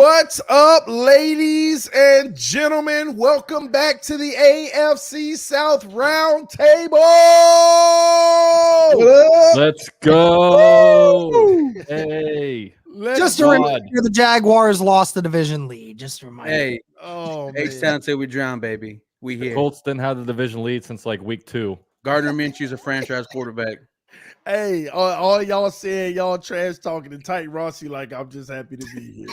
What's up, ladies and gentlemen? Welcome back to the AFC South Roundtable. Let's go. Hey. Just a reminder, the Jaguars lost the division lead. Just a reminder. Hey, Oh, H-Town till we drown, baby. We The here. Colts didn't have the division lead since like week 2. Gardner Minshew's a franchise quarterback. Hey, all y'all saying y'all trash talking and Tight Rossi like I'm just happy to be here.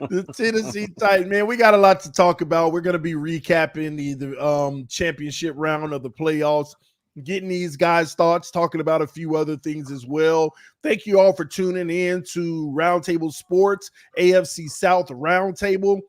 The Tennessee Titans, man, we got a lot to talk about. We're going to be recapping the championship round of the playoffs, getting these guys' thoughts, talking about a few other things as well. Thank you all for tuning in to Roundtable Sports, AFC South Roundtable,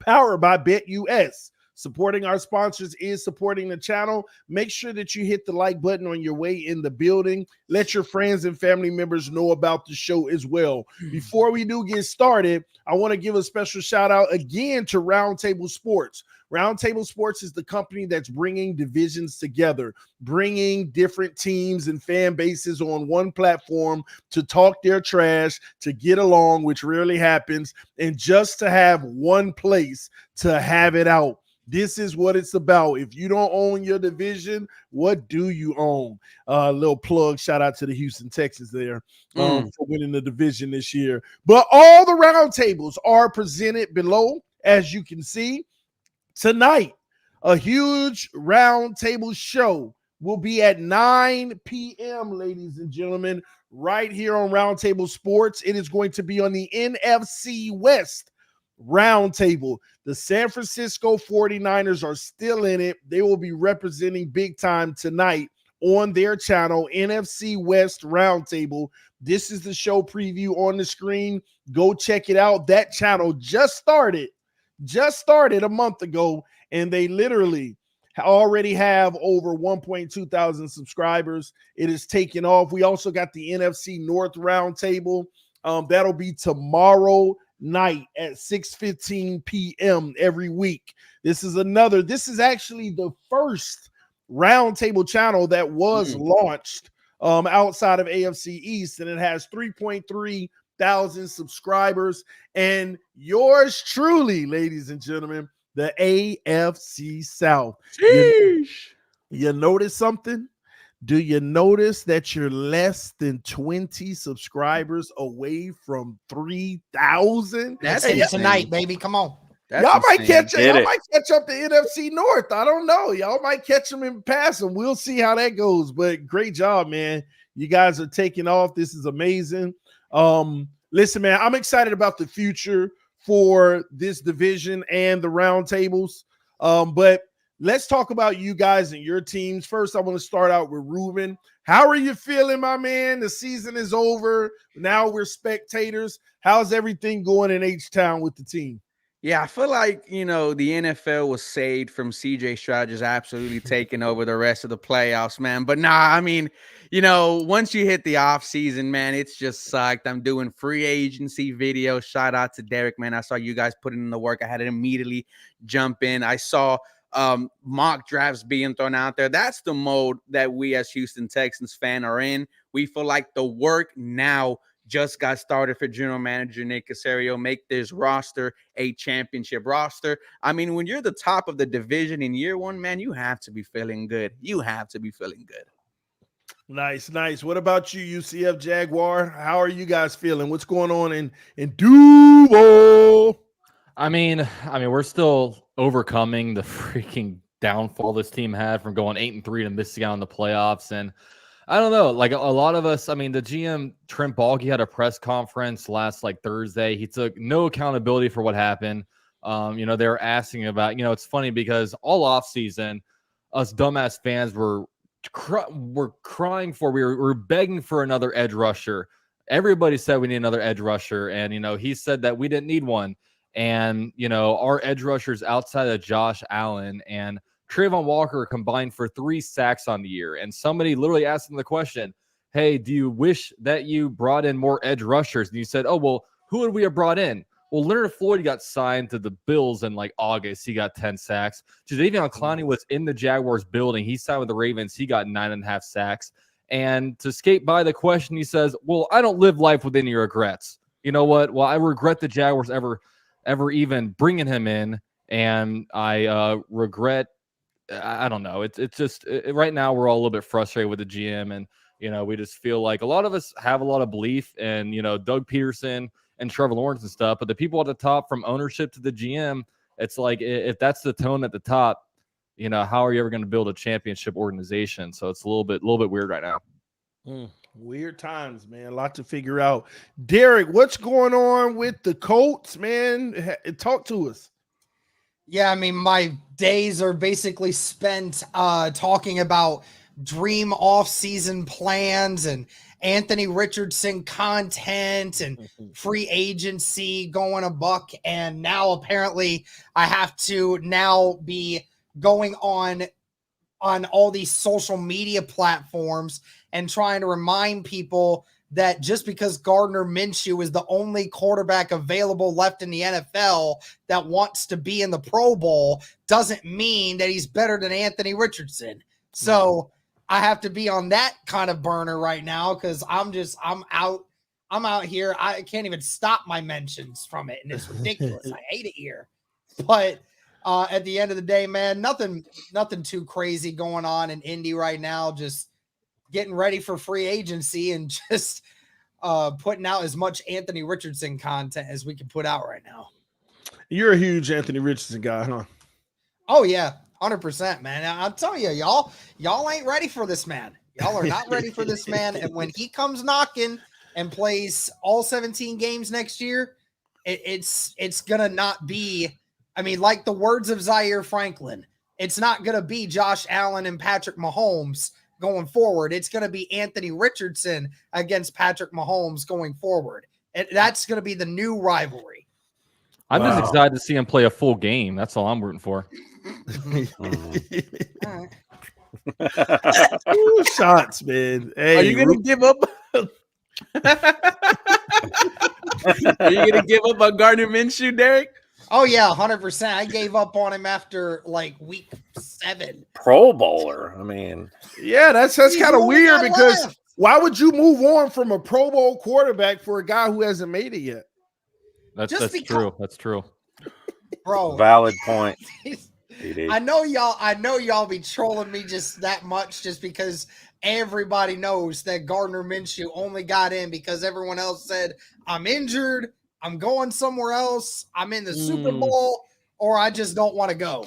powered by BetUS. Supporting our sponsors is supporting the channel. Make sure that you hit the like button on your way in the building. Let your friends and family members know about the show as well. Before we do get started, I want to give a special shout out again to Roundtable Sports. Roundtable Sports is the company that's bringing divisions together, bringing different teams and fan bases on one platform to talk their trash, to get along, which rarely happens, and just to have one place to have it out. This is what it's about. If you don't own your division, what do you own? Little plug, shout out to the Houston Texans there for winning the division this year. But all the roundtables are presented below, as you can see. Tonight, a huge roundtable show will be at 9 p.m., ladies and gentlemen, right here on Roundtable Sports. It is going to be on the NFC West Roundtable. The San Francisco 49ers are still in it. They will be representing big time tonight on their channel, NFC West Roundtable. This is the show preview on the screen. Go check it out. That channel just started a month ago, and they literally already have over 1.2 thousand subscribers. It is taking off. We also got the NFC North Roundtable. That'll be tomorrow night at 6:15 p.m. every week. This is actually the first roundtable channel that was launched outside of AFC East, and it has 3.3 thousand subscribers. And yours truly, ladies and gentlemen, the AFC South. You notice something? Do you notice that you're less than 20 subscribers away from 3,000? That's tonight, baby. Come on. Y'all might catch up the NFC North. I don't know. Y'all might catch them and pass them. We'll see how that goes. But great job, man. You guys are taking off. This is amazing. Listen, man, I'm excited about the future for this division and the roundtables. But let's talk about you guys and your teams. First, I want to start out with Ruben. How are you feeling, my man? The season is over. Now we're spectators. How's everything going in H-Town with the team? Yeah, I feel like, the NFL was saved from CJ Stroud just absolutely taking over the rest of the playoffs, man. But once you hit the offseason, man, it's just sucked. I'm doing free agency videos. Shout out to Derek, man. I saw you guys putting in the work. I had to immediately jump in. I saw mock drafts being thrown out there. That's the mode that we as Houston Texans fan are in. We feel like the work now just got started for general manager Nick Caserio. Make this roster a championship roster. I mean, when you're the top of the division in year one, man, you have to be feeling good. Nice. What about you, UCF Jaguar? How are you guys feeling? What's going on in Duval? I mean, we're still overcoming the freaking downfall this team had from going 8-3 to missing out on the playoffs. And I don't know, like a lot of us, the GM Trent Baalke had a press conference last Thursday. He took no accountability for what happened. They were asking about, it's funny because all offseason, us dumbass fans were crying for, we were begging for another edge rusher. Everybody said we need another edge rusher. And, he said that we didn't need one. And, our edge rushers outside of Josh Allen and Trayvon Walker combined for 3 sacks on the year. And somebody literally asked him the question, hey, do you wish that you brought in more edge rushers? And you said, oh, well, who would we have brought in? Well, Leonard Floyd got signed to the Bills in August. He got 10 sacks. Jadeveon Clowney was in the Jaguars building. He signed with the Ravens. He got 9.5 sacks. And to skate by the question, he says, well, I don't live life with any regrets. you know what? Well, I regret the Jaguars ever even bringing him in, and I regret. I don't know. It's just right now we're all a little bit frustrated with the GM, and we just feel like a lot of us have a lot of belief in Doug Peterson and Trevor Lawrence and stuff, but the people at the top, from ownership to the GM, it's like if that's the tone at the top, how are you ever going to build a championship organization? So it's a little bit weird right now. Weird times, man. A lot to figure out. Derek, what's going on with the Colts, man? Talk to us. Yeah, I mean, my days are basically spent talking about dream off-season plans and Anthony Richardson content and free agency going a buck. And now apparently I have to now be going on all these social media platforms and trying to remind people that just because Gardner Minshew is the only quarterback available left in the NFL that wants to be in the Pro Bowl doesn't mean that he's better than Anthony Richardson. So I have to be on that kind of burner right now because I'm out here. I can't even stop my mentions from it, and it's ridiculous. I hate it here. But at the end of the day, man, nothing too crazy going on in Indy right now. Just getting ready for free agency and just putting out as much Anthony Richardson content as we can put out right now. You're a huge Anthony Richardson guy, huh? Oh yeah, 100%, man. I'll tell you, y'all ain't ready for this man. Y'all are not ready for this man. And when he comes knocking and plays all 17 games next year, it's gonna not be. I mean, like the words of Zaire Franklin, it's not gonna be Josh Allen and Patrick Mahomes going forward. It's going to be Anthony Richardson against Patrick Mahomes going forward. That's going to be the new rivalry. I'm just excited to see him play a full game. That's all I'm rooting for. Ooh, shots, man. Hey, are you going to give up? Are you going to give up on Gardner Minshew, Derek? Oh, yeah, 100%. I gave up on him after like week 7. Pro Bowler. I mean, yeah, that's kind of weird because why would you move on from a Pro Bowl quarterback for a guy who hasn't made it yet? That's true. That's true. Bro. Valid point. I know y'all be trolling me just that much just because everybody knows that Gardner Minshew only got in because everyone else said, I'm injured, I'm going somewhere else, I'm in the Super Bowl, or I just don't want to go.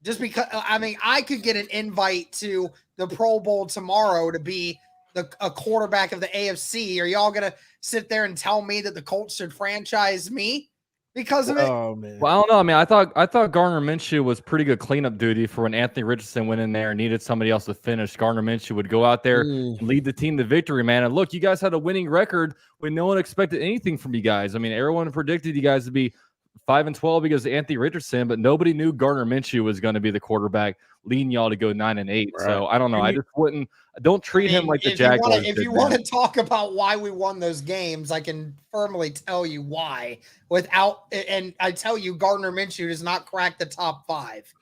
Just because, I mean, I could get an invite to the Pro Bowl tomorrow to be a quarterback of the AFC. Are y'all going to sit there and tell me that the Colts should franchise me because of it? Oh, man. Well, I don't know. I mean, I thought Gardner Minshew was pretty good cleanup duty for when Anthony Richardson went in there and needed somebody else to finish. Gardner Minshew would go out there and lead the team to victory, man. And look, you guys had a winning record when no one expected anything from you guys. I mean, everyone predicted you guys to be 5-12 because of Anthony Richardson, but nobody knew Gardner Minshew was going to be the quarterback leading y'all to go 9-8. Right. So I don't know. I just don't treat him like the Jaguars. If you want to talk about why we won those games, I can firmly tell you why. And I tell you, Gardner Minshew does not crack the top 5.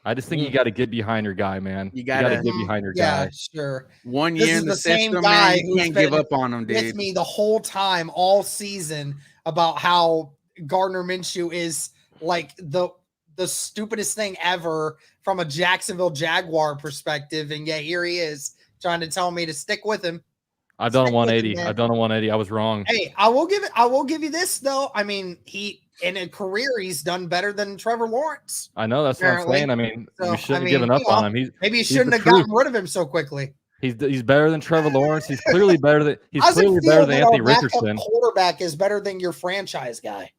I just think you got to get behind your guy, man. You got to get behind your guy. Yeah, sure. 1 year in the system, man. You can't give up on him, dude. With me the whole time, all season, about how Gardner Minshew is like the stupidest thing ever from a Jacksonville Jaguar perspective, and yet here he is trying to tell me to stick with him. I've done a 180. I've done a 180. I was wrong. Hey, I will give you this though. I mean, in a career he's done better than Trevor Lawrence. I know, that's what I'm saying. I mean, we shouldn't have given up on him. Maybe you shouldn't have gotten rid of him so quickly. He's better than Trevor Lawrence. He's clearly better than Anthony Richardson. Quarterback is better than your franchise guy.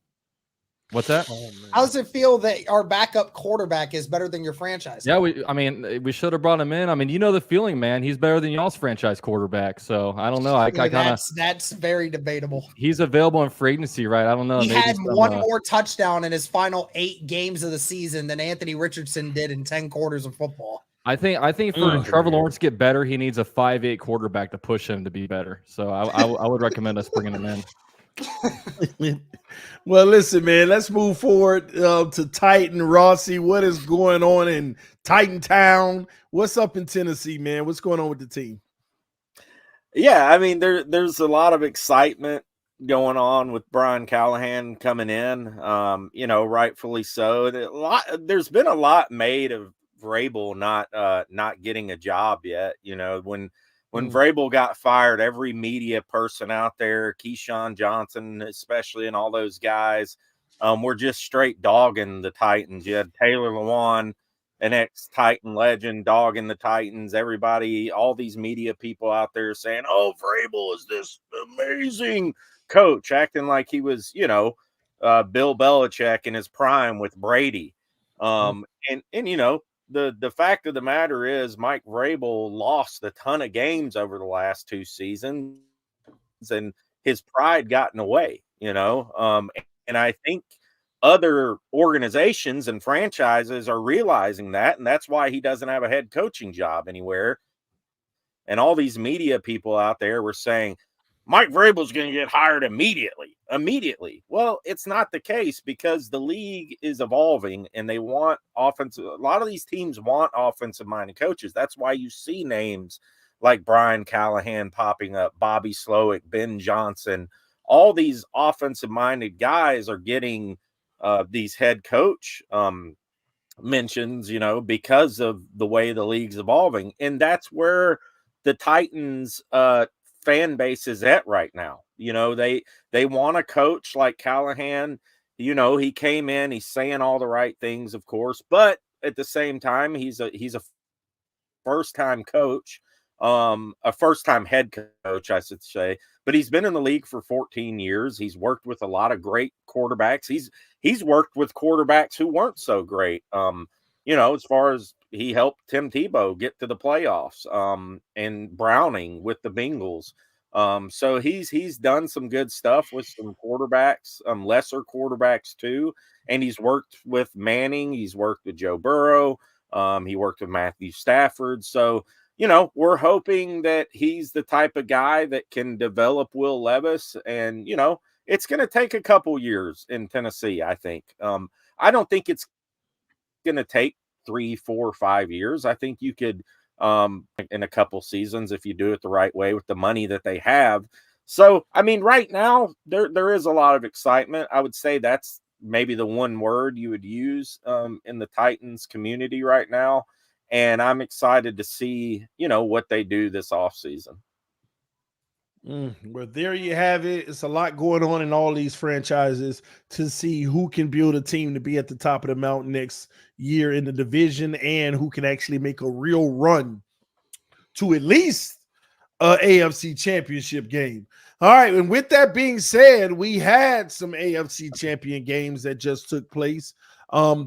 What's that? How does it feel that our backup quarterback is better than your franchise? Yeah, we should have brought him in. I mean, you know the feeling, man. He's better than y'all's franchise quarterback. So I don't know. I kind of that's very debatable. He's available in free agency, right? I don't know. He had one more touchdown in his final 8 games of the season than Anthony Richardson did in 10 quarters of football. I think for Trevor Lawrence to get better, he needs a 5'8" quarterback to push him to be better. So I would recommend us bringing him in. Well, listen, man, let's move forward to Titan. Rossi, what is going on in Titan Town? What's up in Tennessee, man? What's going on with the team? Yeah, I mean, there's a lot of excitement going on with Brian Callahan coming in. You know, rightfully so. There's been a lot made of Vrabel not getting a job yet. You know, when Vrabel got fired, every media person out there, Keyshawn Johnson especially, and all those guys, were just straight dogging the Titans. You had Taylor Lewan, an ex-Titan legend, dogging the Titans. Everybody, all these media people out there saying, "Oh, Vrabel is this amazing coach," acting like he was, you know, Bill Belichick in his prime with Brady. And you know, the fact of the matter is Mike Vrabel lost a ton of games over the last 2 seasons, and his pride got in the way, you know. And I think other organizations and franchises are realizing that, and that's why he doesn't have a head coaching job anywhere. And all these media people out there were saying Mike Vrabel's going to get hired immediately. Immediately. Well, it's not the case because the league is evolving and they want offensive. A lot of these teams want offensive minded coaches. That's why you see names like Brian Callahan popping up, Bobby Slowick, Ben Johnson. All these offensive minded guys are getting these head coach mentions, you know, because of the way the league's evolving. And that's where the Titans fan base is at right now. You know, they want a coach like Callahan. You know, he came in, he's saying all the right things, of course, but at the same time, he's a first-time coach, a first-time head coach, I should say. But he's been in the league for 14 years. He's worked with a lot of great quarterbacks. He's worked with quarterbacks who weren't so great. You know, as far as he helped Tim Tebow get to the playoffs, and Browning with the Bengals. So he's done some good stuff with some quarterbacks, lesser quarterbacks too. And he's worked with Manning. He's worked with Joe Burrow. He worked with Matthew Stafford. So, you know, we're hoping that he's the type of guy that can develop Will Levis. And, you know, it's going to take a couple years in Tennessee, I think. I don't think it's going to take 3, 4, 5 years. I think you could, in a couple seasons, if you do it the right way with the money that they have. So, I mean, right now there is a lot of excitement. I would say that's maybe the one word you would use in the Titans community right now. And I'm excited to see, you know, what they do this offseason. Well, there you have it. It's a lot going on in all these franchises to see who can build a team to be at the top of the mountain next year in the division and who can actually make a real run to at least a AFC Championship game. All right, and with that being said, we had some AFC Champion games that just took place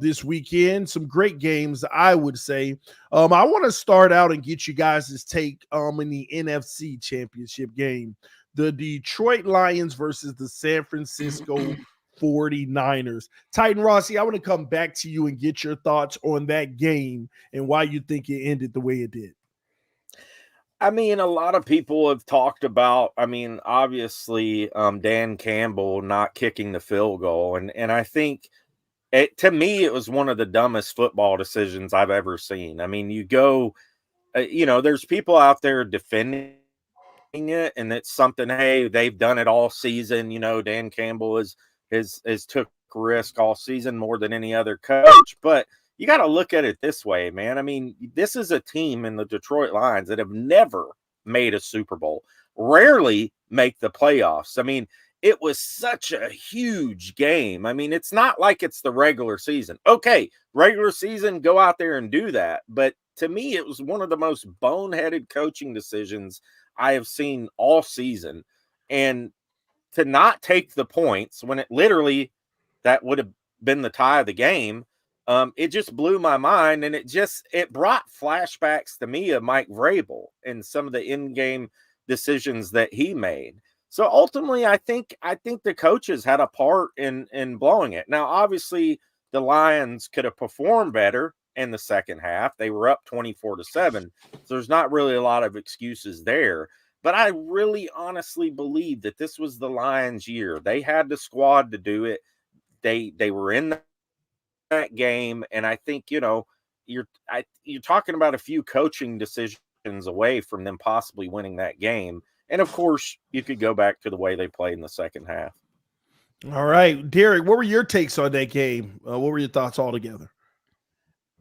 this weekend. Some great games, I would say. I want to start out and get you guys' take in the NFC Championship game. The Detroit Lions versus the San Francisco 49ers. Titan Rossi, I want to come back to you and get your thoughts on that game and why you think it ended the way it did. I mean, a lot of people have talked about, I mean, obviously, Dan Campbell not kicking the field goal. And I think to me, it was one of the dumbest football decisions I've ever seen. I mean, you go, you know, there's people out there defending it, and it's something, hey, they've done it all season. You know, Dan Campbell has took risk all season more than any other coach. But you got to look at it this way, man. I mean, this is a team in the Detroit Lions that have never made a Super Bowl, rarely make the playoffs. I mean, it was such a huge game. I mean, it's not like it's the regular season. Okay, regular season, go out there and do that. But to me, it was one of the most boneheaded coaching decisions I have seen all season. And to not take the points when it literally, that would have been the tie of the game. It just blew my mind, and it brought flashbacks to me of Mike Vrabel and some of the in-game decisions that he made. So ultimately, I think the coaches had a part in blowing it. Now, obviously, the Lions could have performed better in the second half. They were up 24-7, so there's not really a lot of excuses there. But I really honestly believe that this was the Lions' year. They had the squad to do it. They were in that game, and I think, you know, you're talking about a few coaching decisions away from them possibly winning that game. And of course, you could go back to the way they played in the second half. All right, Derek, what were your takes on that game? What were your thoughts altogether?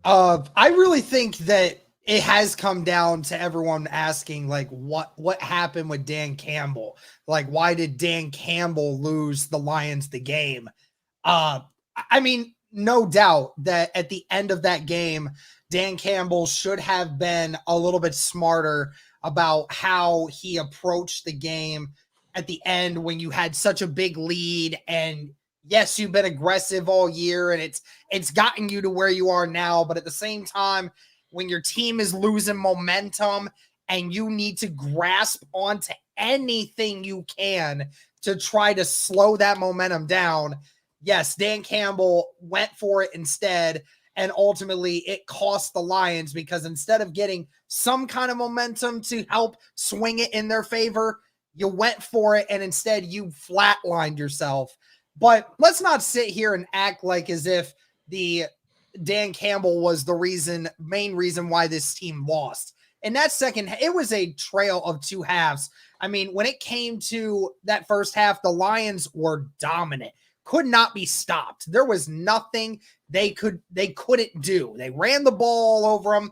I really think that it has come down to everyone asking, like, what happened with Dan Campbell? Like, why did Dan Campbell lose the Lions the game? I mean, no doubt that at the end of that game, Dan Campbell should have been a little bit smarter about how he approached the game at the end when you had such a big lead. And yes, you've been aggressive all year and it's gotten you to where you are now. But at the same time, when your team is losing momentum and you need to grasp onto anything you can to try to slow that momentum down, yes, Dan Campbell went for it instead. And ultimately, it cost the Lions because instead of getting some kind of momentum to help swing it in their favor, you went for it and instead you flatlined yourself. But let's not sit here and act like as if the Dan Campbell was the main reason why this team lost. In that second, it was a trail of two halves. I mean, when it came to that first half, the Lions were dominant, could not be stopped. There was nothing they couldn't do. They ran the ball all over them.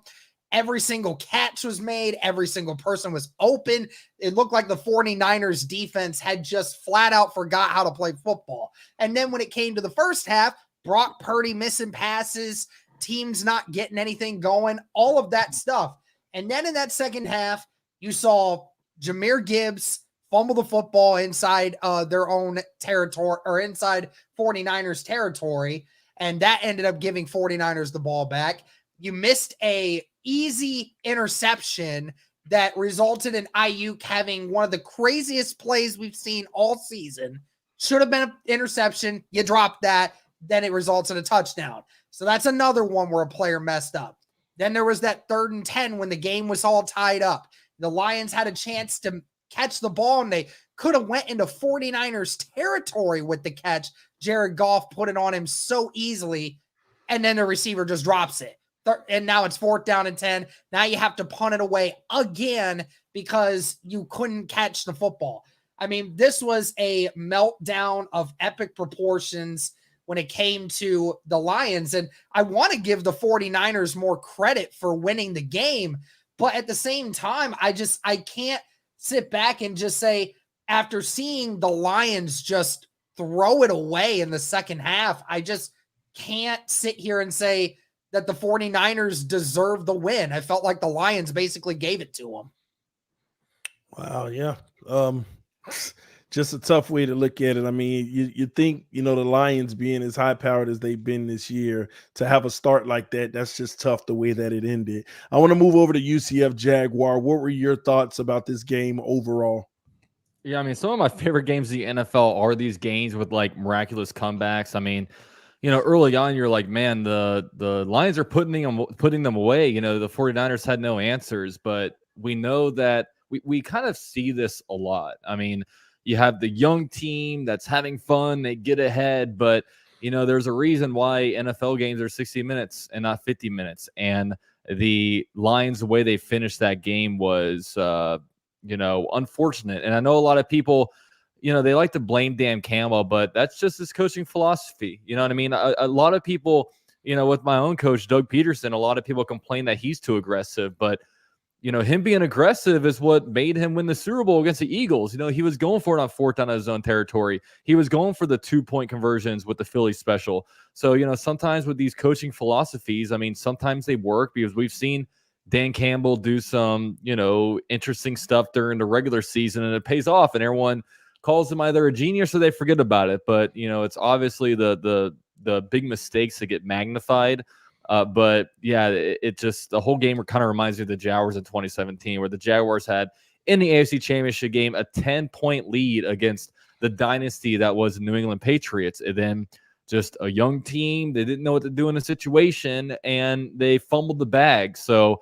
Every single catch was made. Every single person was open. It looked like the 49ers defense had just flat out forgot how to play football. And then when it came to the first half, Brock Purdy missing passes, teams not getting anything going, all of that stuff. And then in that second half, you saw Jahmyr Gibbs fumble the football inside their own territory or inside 49ers territory. And that ended up giving 49ers the ball back. You missed a easy interception that resulted in Ayuk having one of the craziest plays we've seen all season. Should have been an interception. You dropped that. Then it results in a touchdown. So that's another one where a player messed up. Then there was that 3rd and 10 when the game was all tied up. The Lions had a chance to catch the ball and they could have went into 49ers territory with the catch. Jared Goff put it on him so easily. And then the receiver just drops it. And now it's 4th down and 10. Now you have to punt it away again because you couldn't catch the football. I mean, this was a meltdown of epic proportions when it came to the Lions. And I want to give the 49ers more credit for winning the game. But at the same time, I can't sit back and just say, after seeing the Lions just throw it away in the second half, I just can't sit here and say that the 49ers deserve the win. I felt like the Lions basically gave it to them. Wow, yeah. Just a tough way to look at it. I mean, you think, the Lions being as high powered as they've been this year, to have a start like that, that's just tough the way that it ended. I want to move over to UCF Jaguar. What were your thoughts about this game overall? Yeah, I mean, some of my favorite games in the NFL are these games with like miraculous comebacks. I mean, early on, you're like, man, the Lions are putting them away. The 49ers had no answers, but we know that we kind of see this a lot. I mean, you have the young team that's having fun, they get ahead, but there's a reason why NFL games are 60 minutes and not 50 minutes. And the Lions, the way they finished that game was, unfortunate. And I know a lot of people, they like to blame Dan Campbell, but that's just his coaching philosophy. You know what I mean? A lot of people, with my own coach, Doug Peterson, a lot of people complain that he's too aggressive, but him being aggressive is what made him win the Super Bowl against the Eagles. He was going for it on 4th down on his own territory. He was going for the 2-point conversions with the Philly special. So, sometimes with these coaching philosophies, I mean, sometimes they work because we've seen Dan Campbell do some, interesting stuff during the regular season and it pays off and everyone calls him either a genius or they forget about it. But, it's obviously the big mistakes that get magnified. But yeah, it just, the whole game kind of reminds me of the Jaguars in 2017, where the Jaguars had in the AFC Championship game a 10-point lead against the dynasty that was the New England Patriots. And then just a young team, they didn't know what to do in a situation and they fumbled the bag. So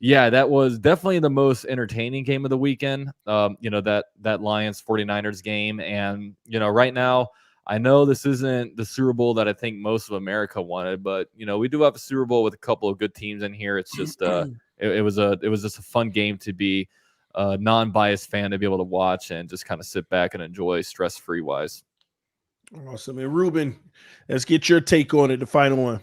yeah, that was definitely the most entertaining game of the weekend. That Lions 49ers game. And, right now, I know this isn't the Super Bowl that I think most of America wanted, but we do have a Super Bowl with a couple of good teams in here. It's just it was just a fun game to be non-biased fan to be able to watch and just kind of sit back and enjoy stress-free wise. Awesome. And Ruben, let's get your take on it, the final one.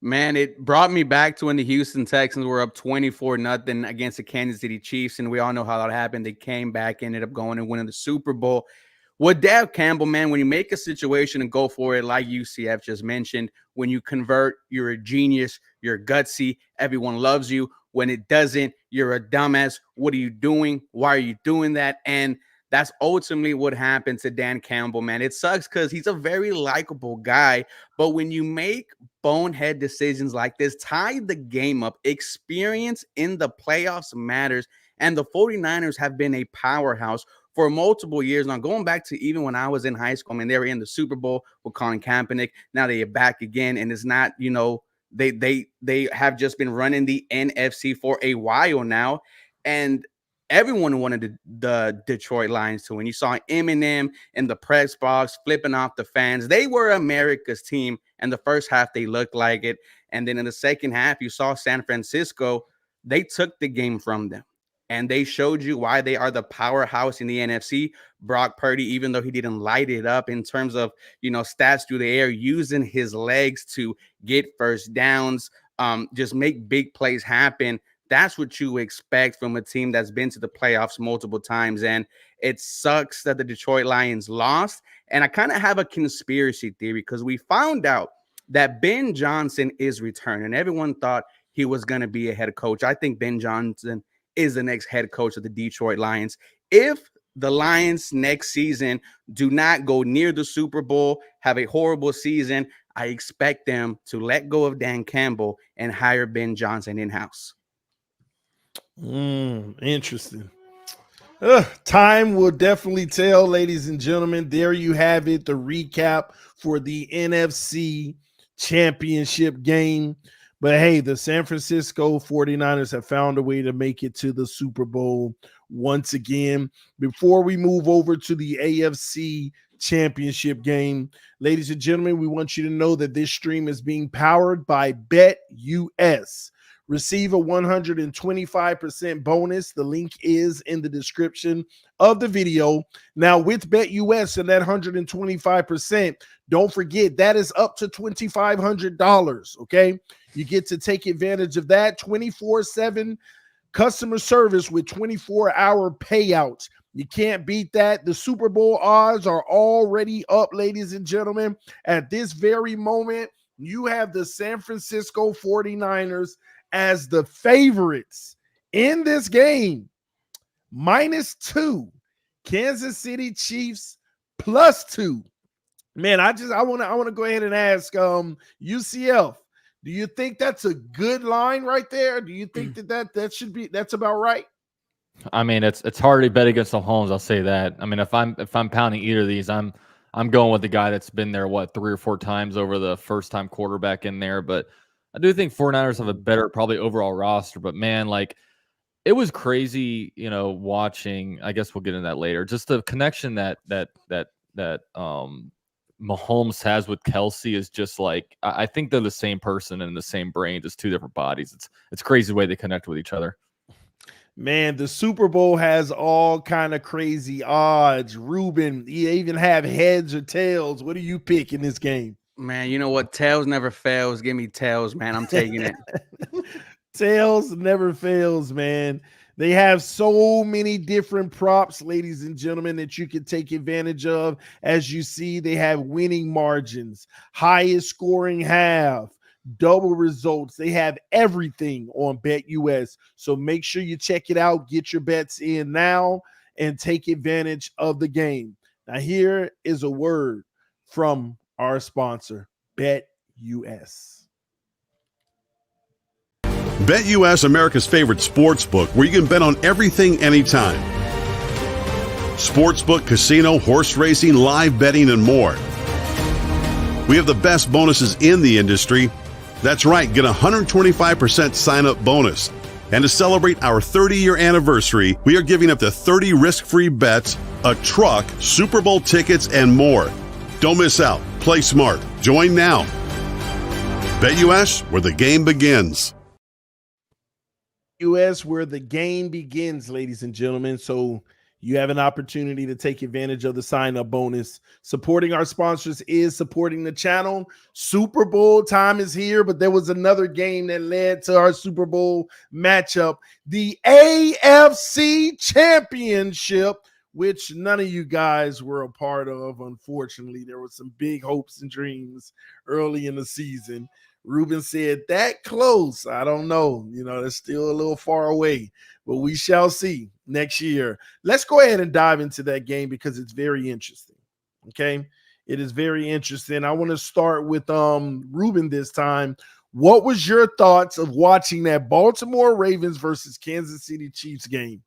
Man, it brought me back to when the Houston Texans were up 24-0 against the Kansas City Chiefs, and we all know how that happened. They came back, ended up going and winning the Super Bowl. With Dave Campbell, man, when you make a situation and go for it, like UCF just mentioned, when you convert, you're a genius, you're gutsy, everyone loves you. When it doesn't, you're a dumbass. What are you doing? Why are you doing that? And that's ultimately what happened to Dan Campbell, man. It sucks because he's a very likable guy. But when you make bonehead decisions like this, tie the game up, experience in the playoffs matters. And the 49ers have been a powerhouse for multiple years now, going back to even when I was in high school. I mean, they were in the Super Bowl with Colin Kaepernick. Now they are back again. And it's not, you know, they have just been running the NFC for a while now. And everyone wanted the Detroit Lions to win. You saw Eminem in the press box flipping off the fans. They were America's team. And the first half, they looked like it. And then in the second half, you saw San Francisco. They took the game from them. And they showed you why they are the powerhouse in the NFC. Brock Purdy, even though he didn't light it up in terms of, you know, stats through the air, using his legs to get first downs, just make big plays happen. That's what you expect from a team that's been to the playoffs multiple times. And it sucks that the Detroit Lions lost. And I kind of have a conspiracy theory because we found out that Ben Johnson is returning. Everyone thought he was going to be a head coach. I think Ben Johnson is the next head coach of the Detroit Lions. If the Lions next season do not go near the Super Bowl, have a horrible season, I expect them to let go of Dan Campbell and hire Ben Johnson in-house. Interesting. Time will definitely tell, ladies and gentlemen. There you have it, the recap for the NFC Championship game. But hey, the San Francisco 49ers have found a way to make it to the Super Bowl once again. Before we move over to the AFC Championship game, ladies and gentlemen, we want you to know that this stream is being powered by BetUS. Receive a 125% bonus. The link is in the description of the video. Now, with BetUS and that 125%, don't forget that is up to $2,500. Okay, you get to take advantage of that 24/7 customer service with 24-hour payouts. You can't beat that. The Super Bowl odds are already up, ladies and gentlemen. At this very moment, you have the San Francisco 49ers as the favorites in this game, -2. Kansas City Chiefs +2. Man, I want to go ahead and ask UCF, do you think that's a good line right there? Do you think that should be, that's about right? I mean, it's hard to bet against the Mahomes, I'll say that. I mean, if I'm pounding either of these, I'm going with the guy that's been there 3 or 4 times over the first time quarterback in there. But I do think 49ers have a better probably overall roster. But man, like, it was crazy, you know, watching. I guess we'll get into that later. Just the connection that Mahomes has with Kelsey is just like, I think they're the same person and the same brain, just 2 different bodies. It's crazy the way they connect with each other. Man, the Super Bowl has all kind of crazy odds. Ruben, you even have heads or tails. What do you pick in this game? Man, you know what? Tails never fails. Give me tails, man. I'm taking it. Tails never fails, man. They have so many different props, ladies and gentlemen, that you can take advantage of. As you see, they have winning margins, highest scoring half, double results. They have everything on BetUS. So make sure you check it out. Get your bets in now and take advantage of the game. Now, here is a word from our sponsor, BetUS. BetUS, America's favorite sports book, where you can bet on everything anytime. Sportsbook, casino, horse racing, live betting, and more. We have the best bonuses in the industry. That's right, get a 125% sign-up bonus. And to celebrate our 30-year anniversary, we are giving up to 30 risk-free bets, a truck, Super Bowl tickets, and more. Don't miss out. Play smart. Join now. BetUS, where the game begins. US, where the game begins, ladies and gentlemen. So you have an opportunity to take advantage of the sign-up bonus. Supporting our sponsors is supporting the channel. Super Bowl time is here, but there was another game that led to our Super Bowl matchup, the AFC Championship, which none of you guys were a part of. Unfortunately, there were some big hopes and dreams early in the season. Ruben said that close. I don't know. That's still a little far away, but we shall see next year. Let's go ahead and dive into that game because it's very interesting. Okay. It is very interesting. I want to start with Ruben this time. What was your thoughts of watching that Baltimore Ravens versus Kansas City Chiefs game?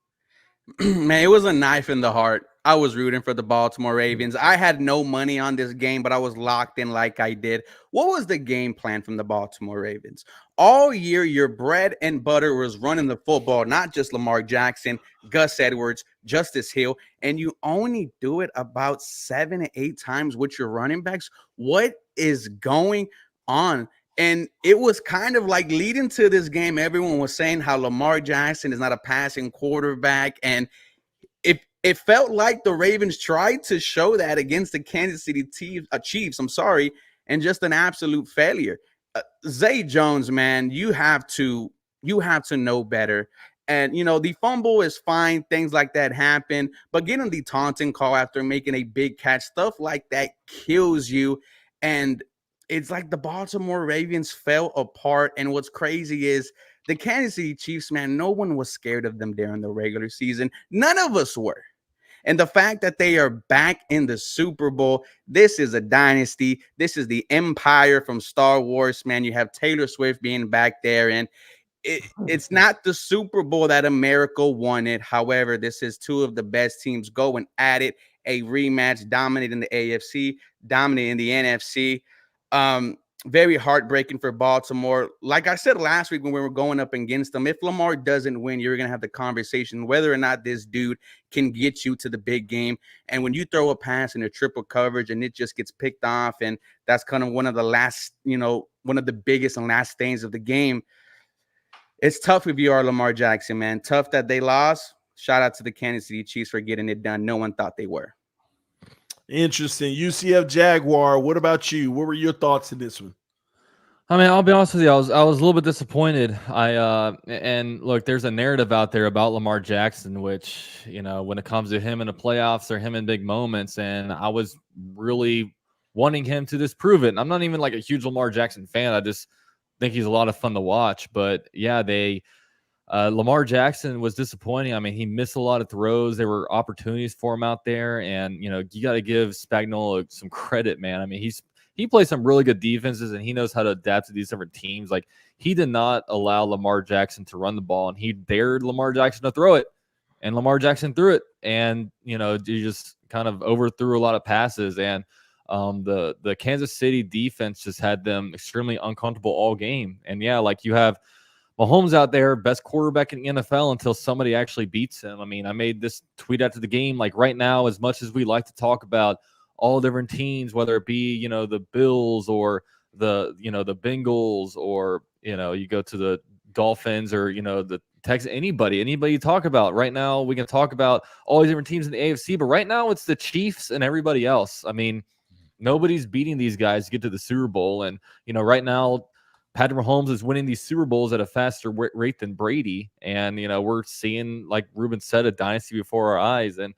Man, it was a knife in the heart. I was rooting for the Baltimore Ravens. I had no money on this game, but I was locked in like I did. What was the game plan from the Baltimore Ravens? All year, your bread and butter was running the football, not just Lamar Jackson, Gus Edwards, Justice Hill, and you only do it about 7 to 8 times with your running backs. What is going on? And it was kind of like leading to this game, everyone was saying how Lamar Jackson is not a passing quarterback. And it felt like the Ravens tried to show that against the Kansas City Chiefs, and just an absolute failure. Zay Jones, man, you have to know better. And, the fumble is fine. Things like that happen. But getting the taunting call after making a big catch, stuff like that kills you. And it's like the Baltimore Ravens fell apart. And what's crazy is the Kansas City Chiefs, man, no one was scared of them during the regular season. None of us were. And the fact that they are back in the Super Bowl, this is a dynasty. This is the empire from Star Wars, man. You have Taylor Swift being back there. And it's not the Super Bowl that America wanted. However, this is two of the best teams going at it. A rematch, dominating the AFC, dominating the NFC. Very heartbreaking for Baltimore. Like I said last week when we were going up against them, if Lamar doesn't win, you're going to have the conversation whether or not this dude can get you to the big game. And when you throw a pass in a triple coverage and it just gets picked off, and that's kind of one of the biggest and last things of the game, it's tough if you are Lamar Jackson, man. Tough that they lost. Shout out to the Kansas City Chiefs for getting it done. No one thought they were. Interesting. UCF Jaguar. What about you? What were your thoughts in this one? I mean, I'll be honest with you. I was a little bit disappointed. And look, there's a narrative out there about Lamar Jackson, which, when it comes to him in the playoffs or him in big moments, and I was really wanting him to disprove it. And I'm not even like a huge Lamar Jackson fan. I just think he's a lot of fun to watch. But yeah, Lamar Jackson was disappointing. I mean, he missed a lot of throws. There were opportunities for him out there. And, you got to give Spagnuolo some credit, man. I mean, he plays some really good defenses, and he knows how to adapt to these different teams. Like, he did not allow Lamar Jackson to run the ball, and he dared Lamar Jackson to throw it. And Lamar Jackson threw it. And, he just kind of overthrew a lot of passes. And the Kansas City defense just had them extremely uncomfortable all game. And, yeah, like you have Mahomes out there, best quarterback in the NFL until somebody actually beats him. I mean, I made this tweet after the game. Like, right now, as much as we like to talk about all different teams, whether it be, the Bills or the Bengals, or, you go to the Dolphins or, the Texans, anybody you talk about right now, we can talk about all these different teams in the AFC, but right now it's the Chiefs and everybody else. I mean, nobody's beating these guys to get to the Super Bowl. And, right now, Patrick Mahomes is winning these Super Bowls at a faster rate than Brady. And, we're seeing, like Ruben said, a dynasty before our eyes. And,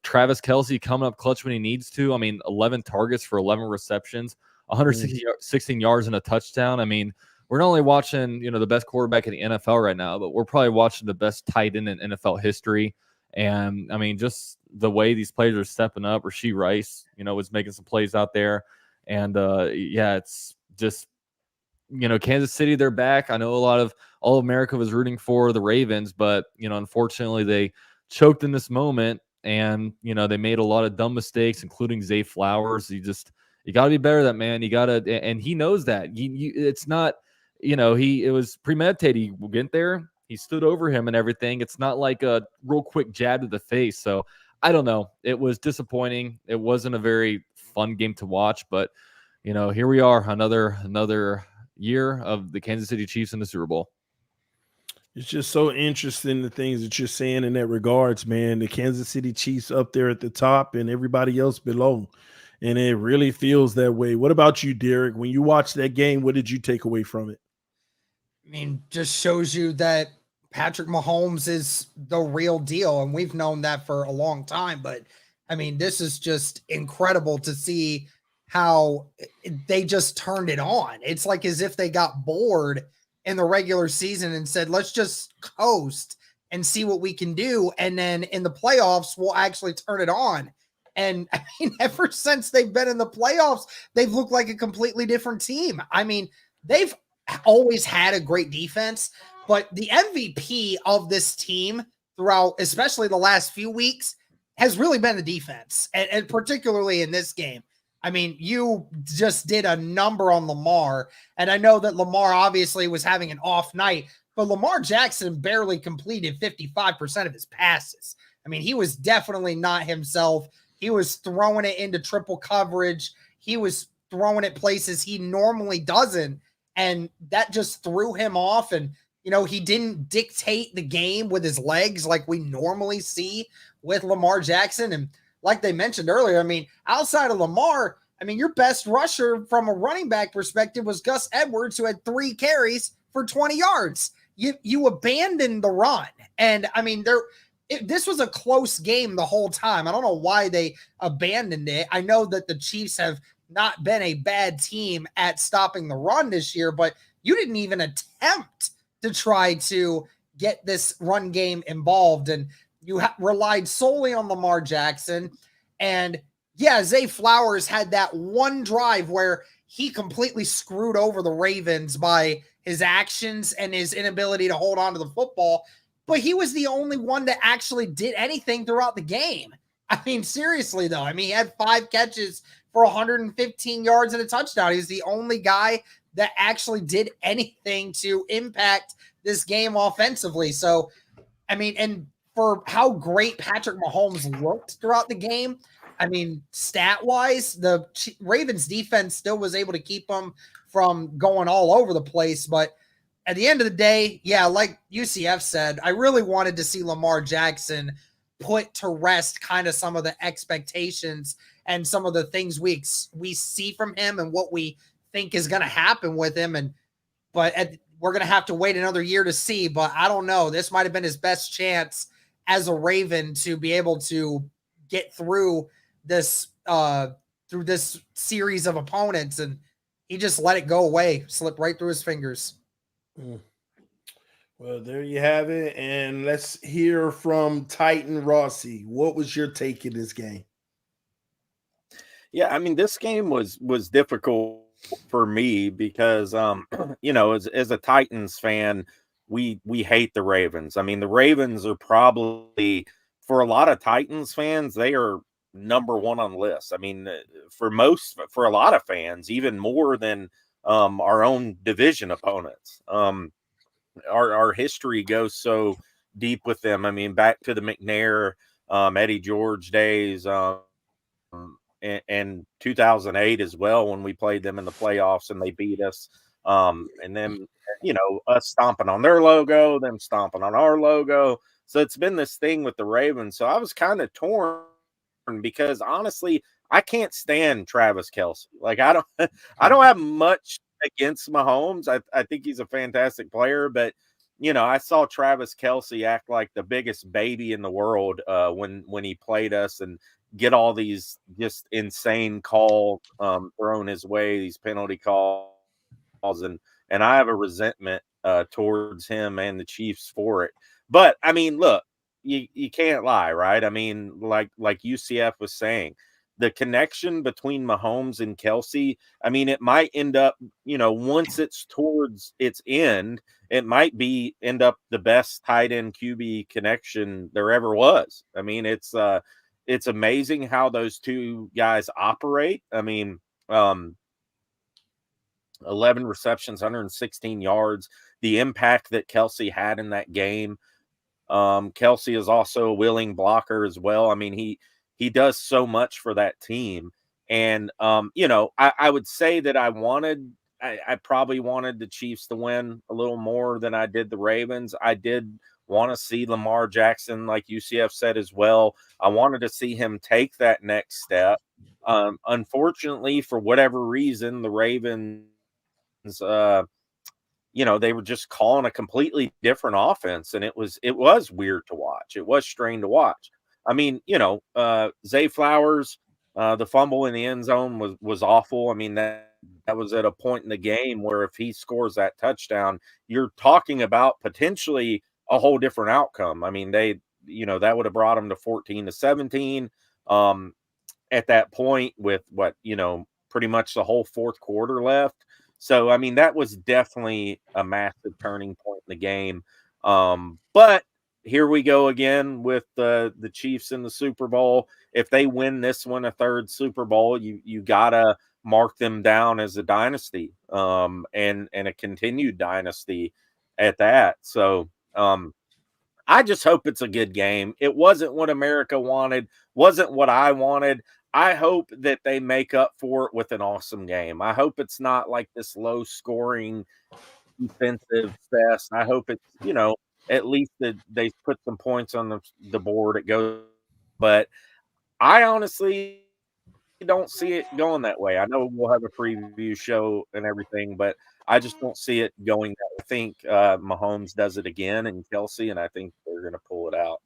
Travis Kelce coming up clutch when he needs to. I mean, 11 targets for 11 receptions, 116 yards and a touchdown. I mean, we're not only watching, the best quarterback in the NFL right now, but we're probably watching the best tight end in NFL history. And, I mean, just the way these players are stepping up. Rashee Rice, was making some plays out there. And, yeah, it's just, Kansas City, they're back. I know all America was rooting for the Ravens, but, unfortunately, they choked in this moment. And, they made a lot of dumb mistakes, including Zay Flowers. You got to be better than that, man. You got to, and he knows that. It's not, it was premeditated. He will get there. He stood over him and everything. It's not like a real quick jab to the face. So I don't know. It was disappointing. It wasn't a very fun game to watch, but, here we are, another year of the Kansas City Chiefs in the Super Bowl. It's just so interesting the things that you're saying in that regards, man. The Kansas City Chiefs up there at the top and everybody else below. And it really feels that way. What about you, Derek? When you watched that game, what did you take away from it? I mean, just shows you that Patrick Mahomes is the real deal. And we've known that for a long time. But I mean, this is just incredible to see how they just turned it on. It's like as if they got bored in the regular season and said, let's just coast and see what we can do. And then in the playoffs, we'll actually turn it on. And I mean, ever since they've been in the playoffs, they've looked like a completely different team. I mean, they've always had a great defense, but the MVP of this team throughout, especially the last few weeks, has really been the defense, and particularly in this game. I mean, you just did a number on Lamar, and I know that Lamar obviously was having an off night, but Lamar Jackson barely completed 55% of his passes. I mean, he was definitely not himself. He was throwing it into triple coverage. He was throwing it places he normally doesn't, and that just threw him off. And, you know, he didn't dictate the game with his legs like we normally see with Lamar Jackson. And like they mentioned earlier, I mean, outside of Lamar, I mean, your best rusher from a running back perspective was Gus Edwards, who had 3 carries for 20 yards. You abandoned the run. And I mean, this was a close game the whole time. I don't know why they abandoned it. I know that the Chiefs have not been a bad team at stopping the run this year, but you didn't even attempt to try to get this run game involved. And you relied solely on Lamar Jackson. And yeah, Zay Flowers had that one drive where he completely screwed over the Ravens by his actions and his inability to hold on to the football. But he was the only one that actually did anything throughout the game. I mean, seriously, though. I mean, he had 5 catches for 115 yards and a touchdown. He's the only guy that actually did anything to impact this game offensively. So, I mean, and for how great Patrick Mahomes looked throughout the game, I mean, stat-wise, the Ravens defense still was able to keep them from going all over the place. But at the end of the day, yeah, like UCF said, I really wanted to see Lamar Jackson put to rest kind of some of the expectations and some of the things we see from him and what we think is going to happen with him. But we're going to have to wait another year to see. But I don't know. This might have been his best chance as a Raven to be able to get through this series of opponents, and he just let it go away, slip right through his fingers. Well, there you have it. And let's hear from Titan Rossi. What was your take in this game? Yeah, I mean, this game was difficult for me because, you know, as a Titans fan, we hate the Ravens. I mean, the Ravens are probably, for a lot of Titans fans, they are number one on the list. I mean, for a lot of fans, even more than our own division opponents. Our history goes so deep with them. I mean, back to the McNair, Eddie George days, and 2008 as well, when we played them in the playoffs and they beat us. And then, you know, us stomping on their logo, them stomping on our logo. So it's been this thing with the Ravens. So I was kind of torn because honestly, I can't stand Travis Kelce. Like I don't have much against Mahomes. I think he's a fantastic player, but you know, I saw Travis Kelce act like the biggest baby in the world when he played us and get all these just insane calls thrown his way, these penalty calls, and I have a resentment towards him and the Chiefs for it. But I mean, look, you can't lie, right? I mean, like UCF was saying, the connection between Mahomes and Kelce, I mean, it might end up, you know, once it's towards its end, it might end up the best tight end QB connection there ever was. I mean, it's amazing how those two guys operate. I mean, 11 receptions, 116 yards, the impact that Kelce had in that game. Kelce is also a willing blocker as well. I mean, he does so much for that team. And, you know, I would say that I wanted I probably wanted the Chiefs to win a little more than I did the Ravens. I did want to see Lamar Jackson, like UCF said as well. I wanted to see him take that next step. Unfortunately, for whatever reason, the Ravens, they were just calling a completely different offense, and it was weird to watch. It was strange to watch. I mean, Zay Flowers, the fumble in the end zone was awful. I mean, that was at a point in the game where if he scores that touchdown, you're talking about potentially a whole different outcome. I mean, that would have brought them to 14-17 at that point with pretty much the whole fourth quarter left. So, I mean, that was definitely a massive turning point in the game. But here we go again with the Chiefs in the Super Bowl. If they win this one, a third Super Bowl, you gotta mark them down as a dynasty, and a continued dynasty at that. So, I just hope it's a good game. It wasn't what America wanted, wasn't what I wanted. I hope that they make up for it with an awesome game. I hope it's not like this low scoring defensive fest. I hope it's, at least that they put some points on the board. It goes, but I honestly don't see it going that way. I know we'll have a preview show and everything, but I just don't see it going that way. I think Mahomes does it again and Kelsey, and I think they're going to pull it out.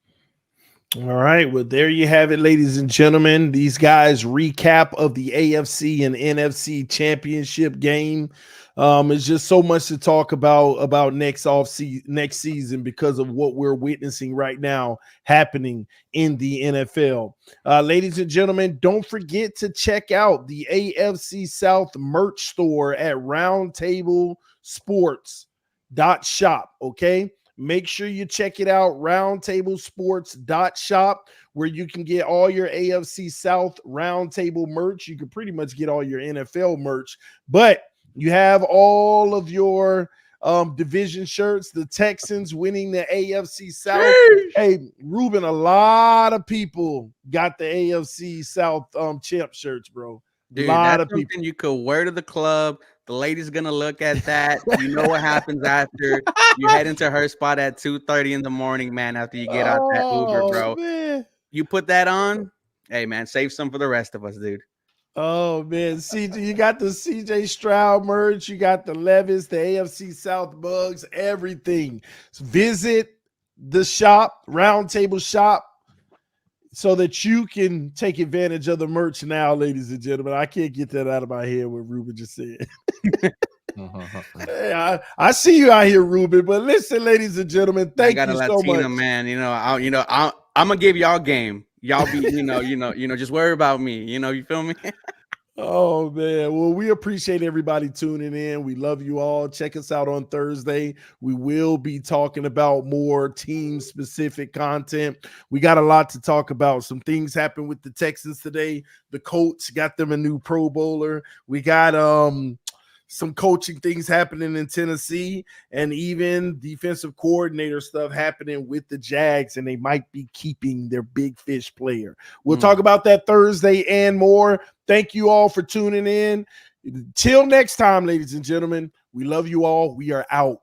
All right. Well, there you have it, ladies and gentlemen. These guys recap of the AFC and NFC Championship game. It's just so much to talk about next season because of what we're witnessing right now happening in the NFL. Ladies and gentlemen, don't forget to check out the AFC South merch store at roundtablesports.shop. Okay. Make sure you check it out, roundtablesports.shop, where you can get all your AFC South Roundtable merch. You can pretty much get all your NFL merch, but you have all of your division shirts, the Texans winning the AFC South. Sheesh. Hey, Ruben, a lot of people got the AFC South champ shirts, bro. Dude, that's something you could wear to the club. The lady's gonna look at that. You know what happens after you head into her spot at 2:30 in the morning, man. After you get out that Uber, bro. Man. You put that on. Hey, man, save some for the rest of us, dude. Oh man, CJ, you got the CJ Stroud merch, you got the Levis, the AFC South Bugs, everything. So visit the shop, Roundtable Shop, so that you can take advantage of the merch now, ladies and gentlemen. I can't get that out of my head what Ruben just said. Hey, I see you out here, Ruben. But listen, ladies and gentlemen, thank you so much, man. I'm gonna give y'all game. Y'all be, just worry about me. You feel me? Oh, man. Well, we appreciate everybody tuning in. We love you all. Check us out on Thursday. We will be talking about more team-specific content. We got a lot to talk about. Some things happened with the Texans today. The Colts got them a new Pro Bowler. We got some coaching things happening in Tennessee, and even defensive coordinator stuff happening with the Jags, and they might be keeping their big fish player. We'll talk about that Thursday and more. Thank you all for tuning in. Till next time, ladies and gentlemen, we love you all. We are out.